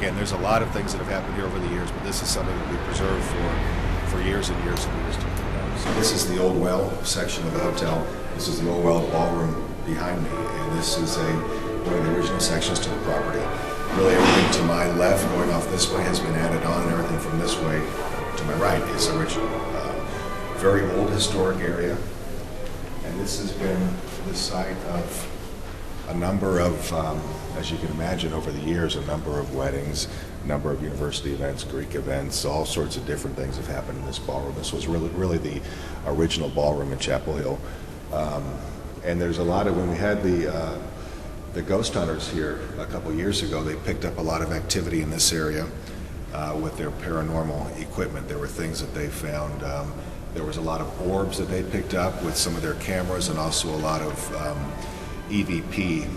Again, there's a lot of things that have happened here over the years, but this is something that we preserved for years and years and years to come. So this is the old well section of the hotel. This is the old well ballroom behind me, and this is one of the original sections to the property. Really everything to my left going off this way has been added on, and everything from this way to my right is original. Very old historic area, and this has been the site of a number of, as you can imagine, over the years, a number of weddings, a number of university events, Greek events, all sorts of different things have happened in this ballroom. This was really the original ballroom in Chapel Hill. And there's a lot of, when we had the ghost hunters here a couple years ago, they picked up a lot of activity in this area with their paranormal equipment. There were things that they found. There was a lot of orbs that they picked up with some of their cameras, and also a lot of EVP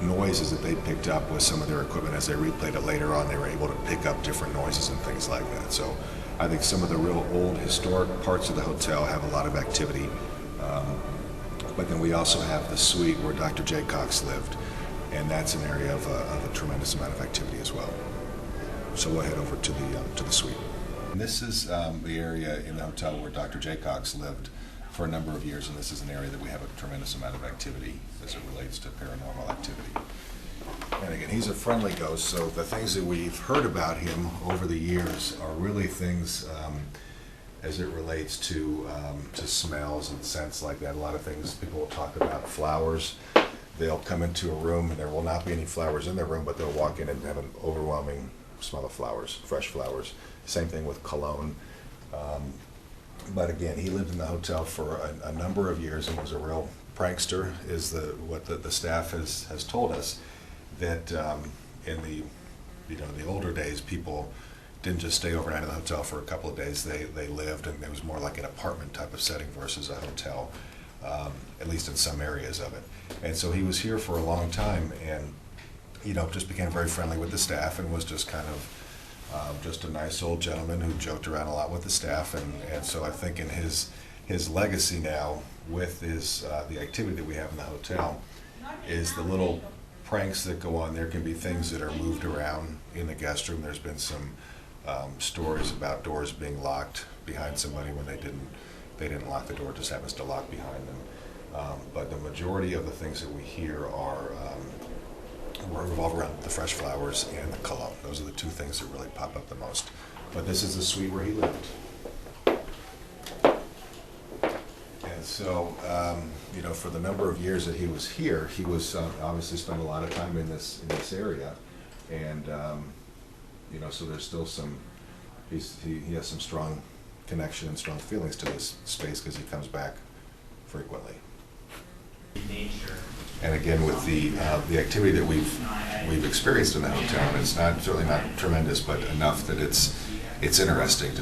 noises that they picked up with some of their equipment. As they replayed it later on, they were able to pick up different noises and things like that. So I think some of the real old historic parts of the hotel have a lot of activity. But then we also have the suite where Dr. Jay Cox lived, and that's an area of a tremendous amount of activity as well. So we'll head over to the suite. And this is the area in the hotel where Dr. Jay Cox lived for a number of years, and this is an area that we have a tremendous amount of activity as it relates to paranormal activity. And again, he's a friendly ghost, so the things that we've heard about him over the years are really things as it relates to smells and scents like that. A lot of things people will talk about flowers. They'll come into a room and there will not be any flowers in their room, but they'll walk in and have an overwhelming smell of flowers, fresh flowers. Same thing with cologne. But again, he lived in the hotel for a number of years and was a real prankster, is what the staff has told us, that in the older days, people didn't just stay overnight in the hotel for a couple of days. They lived, and it was more like an apartment type of setting versus a hotel, at least in some areas of it. And so he was here for a long time, and just became very friendly with the staff and was just kind of just a nice old gentleman who joked around a lot with the staff, and so I think in his legacy now with the activity that we have in the hotel is the little pranks that go on. There can be things that are moved around in the guest room. There's been some stories about doors being locked behind somebody when they didn't lock the door, it just happens to lock behind them. But the majority of the things that we hear revolve around the fresh flowers and the cologne. Those are the two things that really pop up the most. But this is the suite where he lived. And so, for the number of years that he was here, he was obviously spent a lot of time in this area, and so there's still he has some strong connection and strong feelings to this space because he comes back frequently. And again, with the activity that we've experienced in the hotel, and it's certainly not tremendous, but enough that it's interesting to